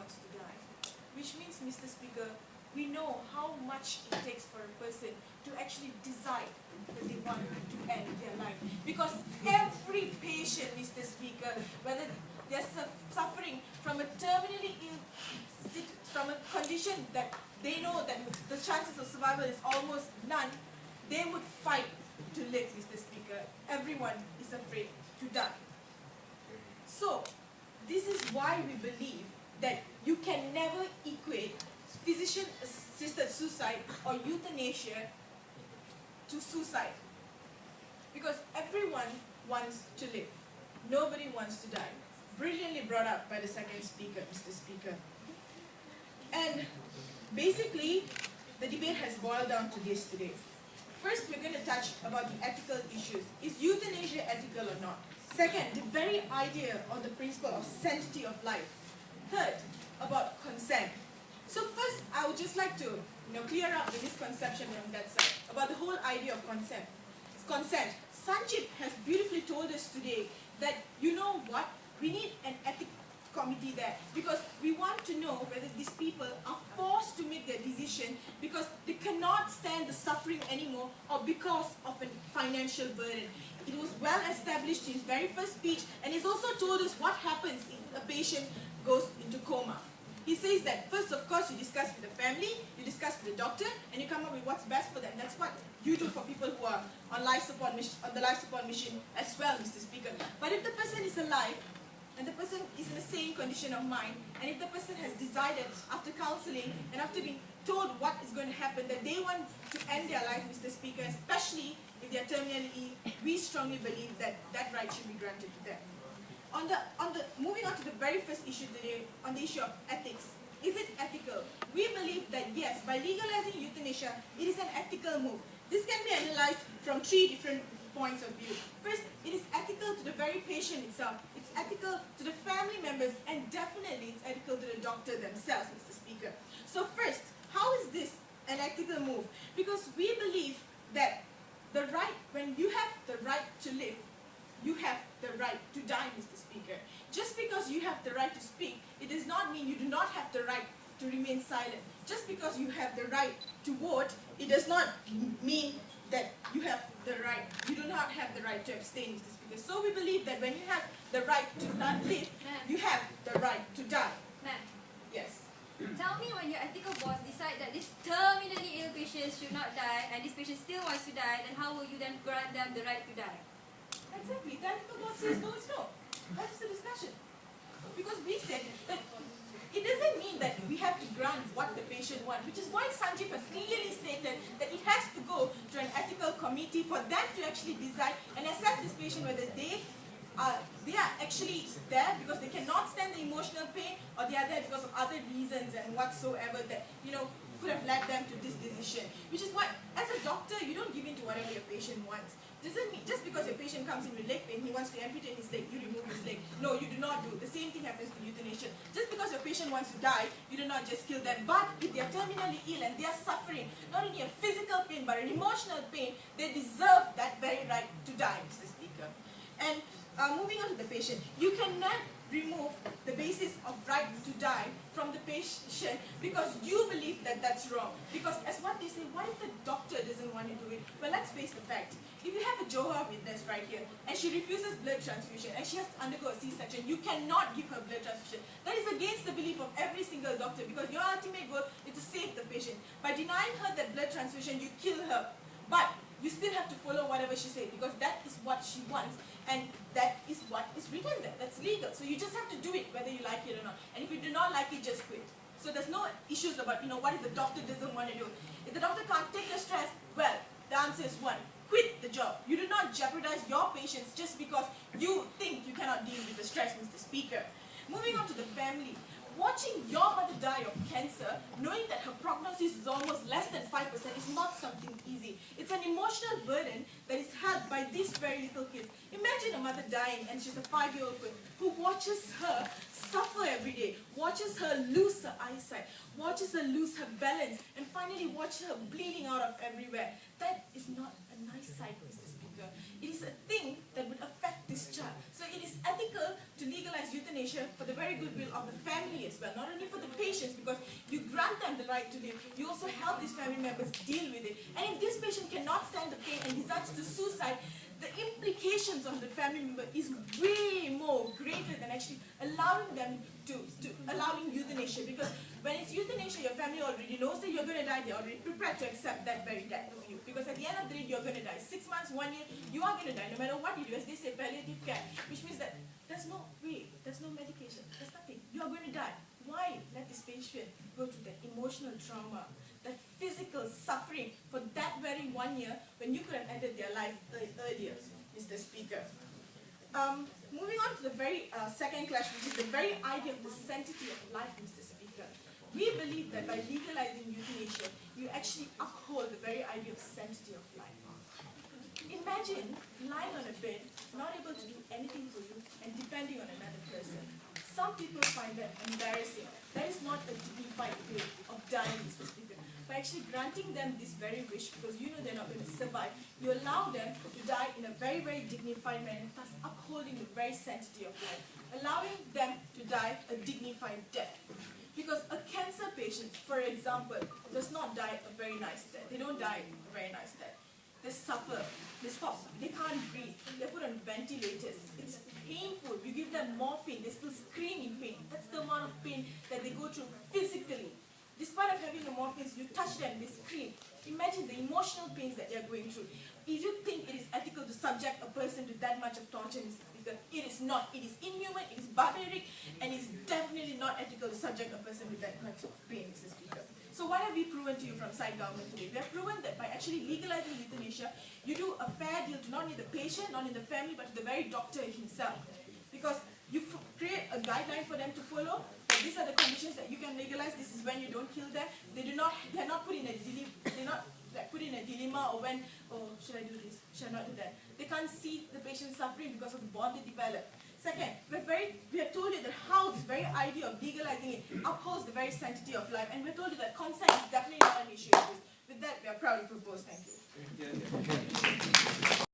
wants to die. Which means, Mr. Speaker, we know how much it takes for a person to actually decide that they want to end their life. Because every patient, Mr. Speaker, whether they're suffering from a terminally ill, from a condition that they know that the chances of survival is almost none, they would fight to live, Mr. Speaker. Everyone is afraid to die. So, this is why we believe that you can never equate physician-assisted suicide or euthanasia to suicide. Because everyone wants to live. Nobody wants to die. Brilliantly brought up by the second speaker, Mr. Speaker. And basically, the debate has boiled down to this today. First, we're going to touch about the ethical issues. Is euthanasia ethical or not? Second, the very idea or the principle of sanctity of life. Third, about consent. So first, I would just like to clear up the misconception from that side about the whole idea of consent. Sanjiv has beautifully told us today that, you know what, we need an ethics committee there because we want to know whether these people are forced to make their decision because they cannot stand the suffering anymore or because of a financial burden. It was well established in his very first speech, and he's also told us what happens if a patient goes into coma. He says that first, of course, you discuss with the family, you discuss with the doctor, and you come up with what's best for them. That's what you do for people who are on life support mission, on the life support mission as well, Mr. Speaker. But if the person is alive, and the person is in the same condition of mind, and if the person has decided after counseling and after being told what is going to happen that they want to end their life, Mr. Speaker, especially if they are terminally ill, we strongly believe that that right should be granted to them. Moving on to the very first issue today, on the issue of ethics. Is it ethical? We believe that yes, by legalizing euthanasia, it is an ethical move. This can be analyzed from three different points of view. First, it is ethical to the very patient itself. It's ethical to the family members, and definitely it's ethical to the doctor themselves, Mr. Speaker. So first, how is this an ethical move? Because we believe that the right, when you have the right to live, you have the right to die, Mr. Speaker. Just because you have the right to speak, it does not mean you do not have the right to remain silent. Just because you have the right to vote, it does not mean that you have the right, you do not have the right to abstain, Mr. Speaker. So we believe that when you have the right to not live, you have the right to die. Ma'am. Yes. Tell me when your ethical boss decide that this terminally ill patient should not die and this patient still wants to die, then how will you then grant them the right to die? Exactly. The ethical boss says no, it's no. That is the discussion. Because we said that it doesn't mean that we have to grant what the patient wants, which is why Sanjiv has clearly stated that it has to go to an ethical committee for them to actually decide and assess this patient whether they are actually there because they cannot stand the emotional pain, or they are there because of other reasons and whatsoever that could have led them to this decision. Which is why, as a doctor, you don't give in to whatever your patient wants. Doesn't mean just because your patient comes in with leg pain, he wants to amputate his leg, you remove his leg. No, you do not do. The same thing happens with euthanasia. Just because your patient wants to die, you do not just kill them. But if they are terminally ill and they are suffering not only a physical pain but an emotional pain, they deserve that very right to die, Mr. Speaker. And moving on to the patient, you cannot remove the basis of right to die from the patient because you believe that that's wrong. Because as what they say, what if the doctor doesn't want to do it? Well, let's face the fact. If you have a Johar witness right here, and she refuses blood transfusion, and she has to undergo a C-section, you cannot give her blood transfusion. That is against the belief of every single doctor, because your ultimate goal is to save the patient. By denying her that blood transfusion, you kill her. But you still have to follow whatever she says, because that is what she wants, and that is what is written there. That's legal. So you just have to do it, whether you like it or not. And if you do not like it, just quit. So there's no issues about, what if the doctor doesn't want to do it. If the doctor can't take the stress, well, the answer is one. Quit the job. You do not jeopardize your patients just because you think you cannot deal with the stress, Mr. Speaker. Moving on to the family. Watching your mother die of cancer, knowing that her prognosis is almost less than 5% is not something easy. It's an emotional burden that is held by these very little kids. Imagine a mother dying and she's a 5-year-old kid who watches her suffer every day, watches her lose her eyesight, watches her lose her balance, and finally watches her bleeding out of everywhere. That is not a nice sight, Mr. Speaker. It is a thing that would affect this child. So it is ethical to legalize euthanasia for the very goodwill of the family as well, not only for patients, because you grant them the right to live, you also help these family members deal with it. And if this patient cannot stand the pain and decides to suicide, the implications of the family member is way more greater than actually allowing them allowing euthanasia. Because when it's euthanasia, your family already knows that you're going to die. They're already prepared to accept that very death of you. Because at the end of the day, you're going to die. 6 months, 1 year, you are going to die, no matter what you do. As they say, palliative care, which means that there's no way, there's no medication, there's nothing. You are going to die. Why let this patient go through that emotional trauma, that physical suffering for that very 1 year when you could have ended their life earlier, Mr. Speaker? Moving on to the very second clash, which is the very idea of the sanctity of life, Mr. Speaker. We believe that by legalizing euthanasia, you actually uphold the very idea of sanctity of life. Imagine lying on a bed, not able to do anything for you, and depending on another person. Some people find that embarrassing. That is not a dignified way of dying, Mr. Speaker. By actually granting them this very wish, because you know they're not going to survive, you allow them to die in a very, very dignified manner, thus upholding the very sanctity of life, allowing them to die a dignified death. Because a cancer patient, for example, does not die a very nice death. They don't die a very nice death. They suffer, they stop, they can't breathe, they're put on ventilators. It's painful. You give them morphine, they still scream in pain. That's the amount of pain that they go through physically. Despite of having the morphines, you touch them, they scream. Imagine the emotional pains that they're going through. If you think it is ethical to subject a person to that much of torture, Mr. Speaker, it is not. It is inhuman, it is barbaric, and it is definitely not ethical to subject a person with that much of pain, Mr. Speaker. So what have we proven to you from side government today? We have proven that by actually legalizing euthanasia, you do a fair deal to not only the patient, not only the family, but to the very doctor himself. Because you create a guideline for them to follow. But these are the conditions that you can legalize. This is when you don't kill them. They are not put in a dilemma, or when, oh, should I do this? Should I not do that? They can't see the patient suffering because of the bond they develop. Second, we have told you that how this very idea of legalizing it upholds the very sanctity of life, and we told you that consent is definitely not an issue. With that, we are proudly proposed. Thank you.